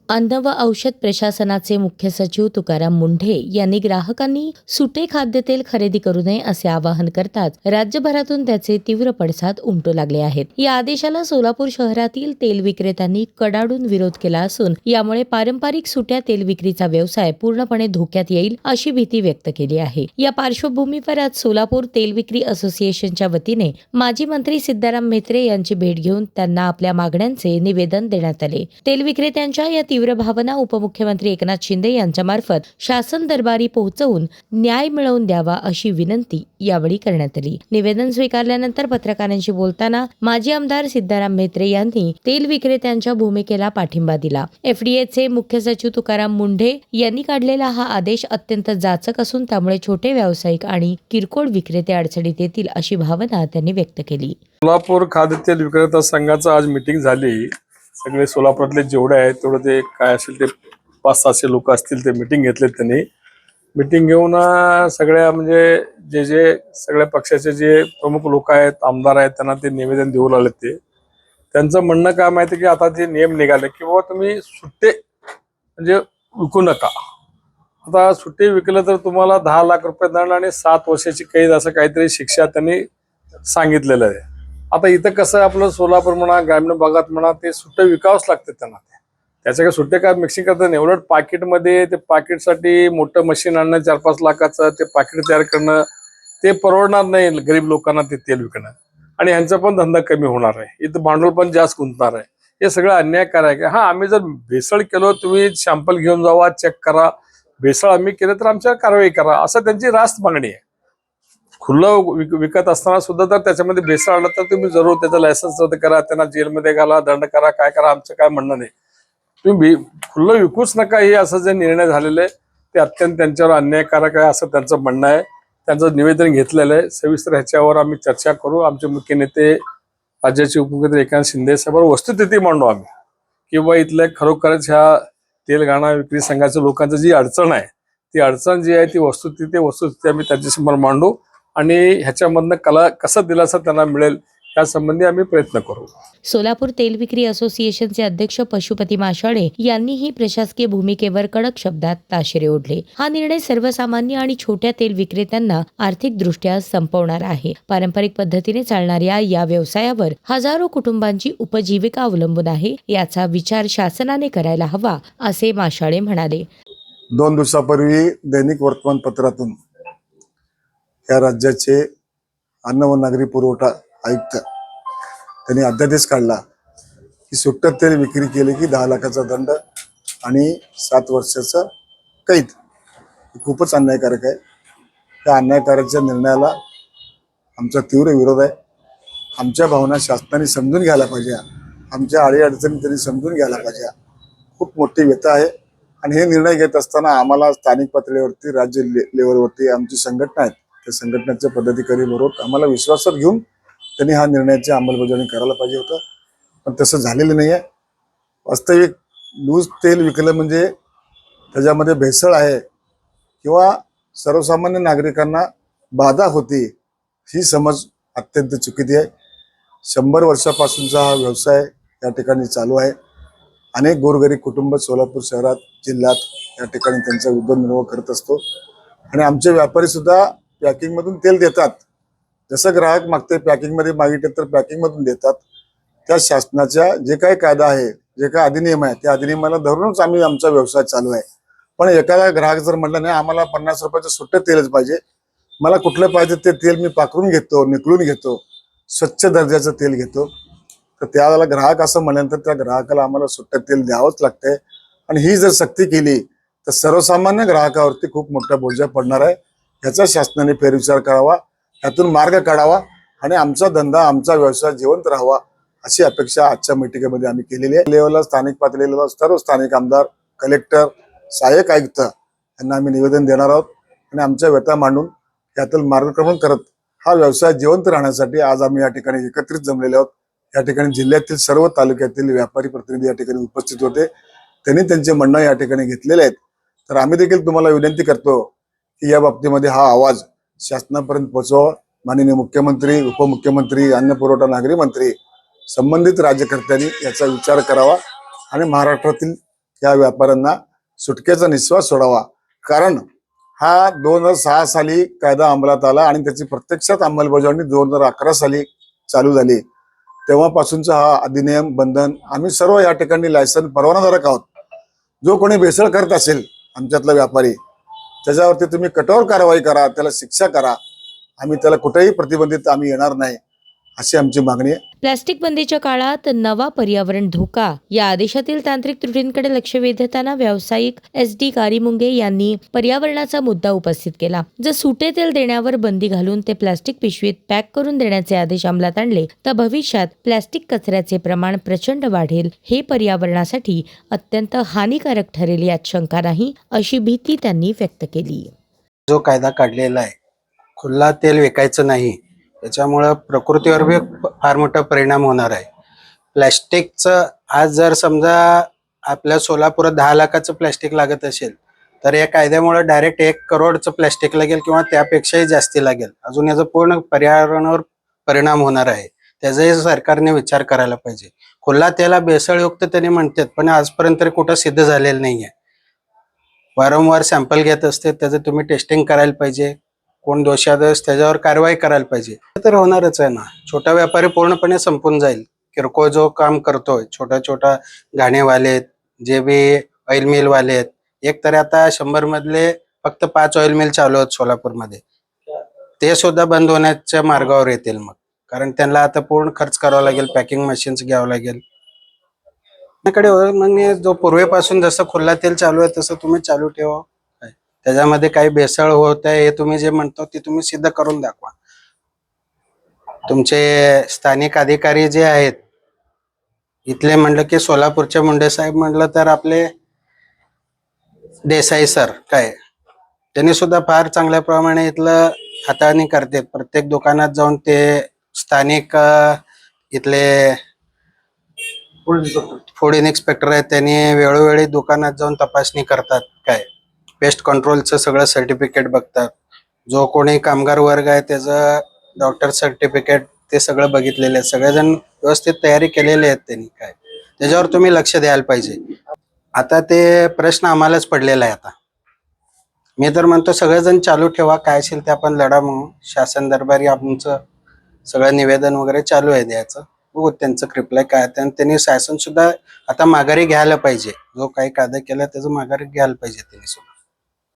अन्न व औषध प्रशासनाचे मुख्य सचिव तुकाराम मुंढे यांनी ग्राहकांनी सुटे खाद्यतेल खरेदी करू नये असे आवाहन करताच राज्यभरातून त्याचे तीव्र पडसाद उमटू लागले आहेत। या आदेशाला सोलापूर शहरातील तेल विक्रेत्यांनी कडाडून विरोध केला असून यामुळे पारंपरिक सुट्या तेल विक्रीचा व्यवसाय पूर्णपणे धोक्यात येईल अशी भीती व्यक्त केली आहे। या पार्श्वभूमीवर आज सोलापूर तेल विक्री असोसिएशनच्या वतीने माजी मंत्री सिद्धाराम म्हेत्रे यांची भेट घेऊन त्यांना आपल्या मागण्यांचे निवेदन देण्यात आले। तेल विक्रेत्यांच्या या तीव्र भावना उपमुख्यमंत्री एकनाथ शिंदे यांच्यामार्फत शासन दरबारी पोहोचवून न्याय मिळवून द्यावा अशी विनंती यावेळी करण्यात आली। निवेदन स्वीकारल्यानंतर पत्रकारांशी बोलताना माजी आमदार सिद्धाराम म्हेत्रे यांनी तेल विक्रेत्यांच्या भूमिकेला पाठिंबा दिला। एफडीएचे मुख्य सचिव तुकाराम मुंढे यांनी काढलेला हा आदेश अत्यंत जाचक असून त्यामुळे छोटे व्यावसायिक आणि किरकोळ विक्रेते अडचणीत येतील अशी भावना त्यांनी व्यक्त केली। सोलापूर खाद्यतेल विक्रेता संघाचं आज मीटिंग झाली। सगळे सोलापुरातले जेवढे आहेत तेवढे ते काय असेल ते 500-600 लोक असतील ते मीटिंग घेतले। त्यांनी मीटिंग घेऊन सगळ्या म्हणजे जे सगळ्या पक्षाचे जे प्रमुख लोक आहेत, आमदार आहेत, त्यांना ते निवेदन देऊ लागले। ते त्यांचं म्हणणं काय माहिती की आता जे नियम निघाले की बाबा तुम्ही सुट्टे म्हणजे विकू नका। आता सुट्टे विकलं तर तुम्हाला 10 लाख रुपये दंड आणि 7 वर्षाची कैद असं काहीतरी शिक्षा त्यांनी सांगितलेलं आहे। आता इथं कसं आपलं सोलापूर म्हणा, ग्रामीण भागात म्हणा, ते सुट्टे विकावंच लागते त्यांना। त्याच्या काय सुट्टे काय मिक्सिंग करतात नाही। उलट पाकिटमध्ये ते पाकिटसाठी मोठं मशीन आणणं, 4-5 लाखाचं ते पाकिट तयार करणं ते परवडणार नाही गरीब लोकांना ते तेल विकणं, आणि ह्यांचा पण धंदा कमी होणार आहे। इथं भांडवल पण जास्त गुंतणार आहे। हे सगळं अन्यायकारक आहे। हा, आम्ही जर भेसळ केलो, तुम्ही सॅम्पल घेऊन जावा, चेक करा, भेसळ आम्ही केलं तर आमच्यावर कारवाई करा, असं त्यांची रास्त मागणी आहे। खुलं विकत असताना सुद्धा तर त्याच्यामध्ये भेसळ आलं तर तुम्ही जरूर त्याचं लायसन्स रद्द करा, त्यांना जेलमध्ये घाला, दंड करा, काय करा, आमचं काय म्हणणं नाही। तुम्ही खुलं विकूच नका, हे असं जे निर्णय झालेले आहे ते अत्यंत त्यांच्यावर अन्यायकारक आहे असं त्यांचं म्हणणं आहे। त्यांचं निवेदन घेतलेलं आहे। सविस्तर ह्याच्यावर आम्ही चर्चा करू। आमचे मुख्य नेते राज्याचे उपमुख्यमंत्री एकनाथ शिंदे साहेबांवर वस्तुस्थिती मांडू आम्ही, किंवा इथल्या खरोखरच ह्या तेलघाणा विक्री संघाच्या लोकांची जी अडचण आहे, ती अडचण जी आहे ती वस्तुस्थिती आम्ही त्यांच्यासमोर मांडू आणि ह्याच्यामधनं कसा दिलासा त्यांना मिळेल यासंबंधी आम्ही प्रयत्न करू। सोलापूर तेल विक्री असोसिएशनचे अध्यक्ष पशुपती माशाळे यांनीही प्रशासकीय भूमिकेवर कडक शब्दात ताशेरे ओढले। हा निर्णय सर्वसामान्य आणि छोट्या तेल विक्रेत्यांना आर्थिकदृष्ट्या संपवणार आहे। पारंपरिक पद्धतीने चालणाऱ्या या व्यवसायावर हजारो कुटुंबांची उपजीविका अवलंबून आहे। याचा विचार शासनाने करायला हवा असे माशाळे म्हणाले। 2 दिवसापूर्वी दैनिक वर्तमानपत्रातून या राज्याचे अन्न व नागरी पुरवठा आयुक्त त्यांनी अध्यादेश काढला की सुट्ट तेल विक्री केली की 10 लाखाचा दंड आणि 7 वर्षाचा कैद। खूपच अन्यायकारक आहे। त्या अन्यायकारकच्या निर्णयाला आमचा तीव्र विरोध आहे। आमच्या भावना शासनाने समजून घ्यायला पाहिजे, आमच्या अडीअडचणी त्यांनी समजून घ्यायला पाहिजे। खूप मोठी व्यथा आहे आणि हे निर्णय घेत असताना आम्हाला स्थानिक पातळीवरती, राज्य लेवलवरती आमची संघटना आहेत, त्या संघटनेच्या पदाधिकारी बरोबर आम्हाला विश्वासात घेऊन त्यांनी हा निर्णयाची अंमलबजावणी करायला पाहिजे होतं, पण तसं झालेलं नाही आहे। वास्तविक लूज तेल विकलं म्हणजे त्याच्यामध्ये भेसळ आहे किंवा सर्वसामान्य नागरिकांना बाधा होती, ही समज अत्यंत चुकीची आहे। 100 वर्षापासूनचा हा व्यवसाय या ठिकाणी चालू आहे। अनेक गोरगरीब कुटुंब सोलापूर शहरात, जिल्ह्यात या ठिकाणी त्यांचा उदरनिर्वाह करत असतो आणि आमचे व्यापारी सुद्धा पॅकिंगमधून तेल देतात। जसं ग्राहक मागते पॅकिंगमध्ये मागितले तर पॅकिंगमधून देतात। त्या शासनाच्या जे काही कायदा आहे, जे काही अधिनियम आहे, त्या अधिनियमाला धरूनच आम्ही आमचा व्यवसाय चालू आहे। पण एखादा ग्राहक जर म्हटलं नाही आम्हाला 50 रुपयाचं सुट्टं तेलच पाहिजे, मला कुठलं पाहिजे ते तेल मी पाखरून घेतो, निकलून घेतो, स्वच्छ दर्जाचं तेल घेतो, तर त्यावेळेला ग्राहक असं म्हणल्यानंतर त्या ग्राहकाला आम्हाला सुट्टं तेल द्यावंच लागतंय। आणि ही जर सक्ती केली तर सर्वसामान्य ग्राहकावरती खूप मोठा बोजा पडणार आहे। याचा शासनाने फेरविचार करावा, यातून मार्ग काढावा आणि आमचा धंदा, आमचा व्यवसाय जिवंत राहावा अशी अपेक्षा आजच्या बैठकीमध्ये आम्ही केलेली आहे। लेवलला, स्थानिक पातळीला सर्व स्थानिक आमदार, कलेक्टर, सहाय्यक आयुक्त यांना आम्ही निवेदन देणार आहोत आणि आमच्या व्यथा मांडून यातील मार्गक्रमण करत हा व्यवसाय जिवंत राहण्यासाठी आज आम्ही या ठिकाणी एकत्रित जमलेले आहोत। या ठिकाणी जिल्ह्यातील सर्व तालुक्यातील व्यापारी प्रतिनिधी या ठिकाणी उपस्थित होते, त्यांनी त्यांचे म्हणणं या ठिकाणी घेतलेले आहेत। तर आम्ही देखील तुम्हाला विनंती करतो की या बाबतीमध्ये हा आवाज शासनापर्यंत पोहोचवा। माननीय मुख्यमंत्री, उपमुख्यमंत्री, अन्न पुरवठा नागरी मंत्री, संबंधित राज्यकर्त्यांनी याचा विचार करावा आणि महाराष्ट्रातील या व्यापाऱ्यांना सुटकेचा निश्वास सोडावा. कारण हा 2006 साली कायदा अंमलात आला आणि त्याची प्रत्यक्षात अंमलबजावणी 2011 साली चालू झाली. तेव्हापासूनचा हा अधिनियम बंधन आम्ही सर्व या ठिकाणी लायसन परवानाधारक आहोत. जो कोणी भेसळ करत असेल आमच्यातला व्यापारी, त्याच्यावरती तुम्ही कठोर कारवाई करा, त्याला शिक्षा करा. आम्ही त्याला कुठेही प्रतिबंधित आम्ही येणार नाही, अशी आमची मागणी आहे. प्लास्टिक बंदीच्या काळात नवा पर्यावरण धोका या आदेशातील तांत्रिक त्रुटींकडे लक्ष वेधताना व्यावसायिक SD कारीमुंगे यांनी पर्यावरणाचा मुद्दा उपस्थित केला. जर सुटे तेल देण्यावर बंदी घालून ते प्लास्टिक पिशवीत पॅक करून देण्याचे आदेश अंमलात आणले तर भविष्यात प्लास्टिक कचऱ्याचे प्रमाण प्रचंड वाढेल. हे पर्यावरणासाठी अत्यंत हानिकारक ठरेल यात शंका नाही, अशी भीती त्यांनी व्यक्त केली. जो कायदा काढलेला आहे, खुल्ला तेल विकायचं नाही, त्याच्यामुळं प्रकृतीवर बी फार मोठा परिणाम होणार आहे. प्लॅस्टिकचं आज जर समजा आपल्या सोलापुरात 10 लाखाचं प्लॅस्टिक लागत असेल तर या कायद्यामुळे डायरेक्ट 1 करोडचं प्लॅस्टिक लागेल किंवा त्यापेक्षाही जास्ती लागेल. अजून याचा पूर्ण पर्यावरणावर परिणाम होणार आहे. त्याचाही सरकारने विचार करायला पाहिजे. खुल्ला तेला भेसळयुक्त त्यांनी म्हणतात, पण आजपर्यंत तरी कुठं सिद्ध झालेलं नाहीये. वारंवार सॅम्पल घेत असते, त्याचं तुम्ही टेस्टिंग करायला पाहिजे. कोण दोषाधस त्याच्यावर कारवाई करायला पाहिजे. तर होणारच आहे ना. छोटा व्यापारी पूर्णपणे संपून जाईल. किरकोळ जो काम करतोय, छोटा घाणेवाले, जे बी ऑइल मिल वाले आहेत, एक तर आता 100 मधले फक्त 5 ऑइल मिल चालू आहेत सोलापूरमध्ये, ते सुद्धा बंद होण्याच्या मार्गावर येतील मग. कारण त्यांना आता पूर्ण खर्च करावा लागेल, पॅकिंग मशीन्स घ्यावं लागेल. मग जो पूर्वीपासून जसं खुल्ला तेल चालू आहे तसं तुम्ही चालू ठेवा. त्याच्यामध्ये काही भेसळ होत आहे हे तुम्ही जे म्हणतो ते तुम्ही सिद्ध करून दाखवा. तुमचे स्थानिक अधिकारी जे आहेत इथले म्हणलं की सोलापूरचे मुंडे साहेब म्हणलं तर आपले देसाई सर काय, त्यांनी सुद्धा फार चांगल्या प्रमाणे इथलं हाताळणी करतात. प्रत्येक दुकानात जाऊन ते स्थानिक इथले फूड इन्स्पेक्टर आहेत, त्यांनी वेळोवेळी दुकानात जाऊन तपासणी करतात. काय पेस्ट कंट्रोलचं सगळं सर्टिफिकेट बघतात. जो कोणी कामगार वर्ग आहे त्याचं डॉक्टर सर्टिफिकेट ते सगळं बघितलेले आहेत. सगळेजण व्यवस्थित तयारी केलेली आहेत त्यांनी. काय त्याच्यावर तुम्ही लक्ष द्यायला पाहिजे. आता ते प्रश्न आम्हालाच पडलेला आहे. आता मी तर म्हणतो सगळेजण चालू ठेवा, काय असेल ते आपण लढा. म्हणून शासन दरबारी आमचं सगळं निवेदन वगैरे चालू आहे द्यायचं. बघू त्यांचं रिप्लाय काय. त्यांनी शासन सुद्धा आता माघारी घ्यायला पाहिजे. जो काही कायदा केला त्याचं माघारी घ्यायला पाहिजे त्यांनी सुद्धा.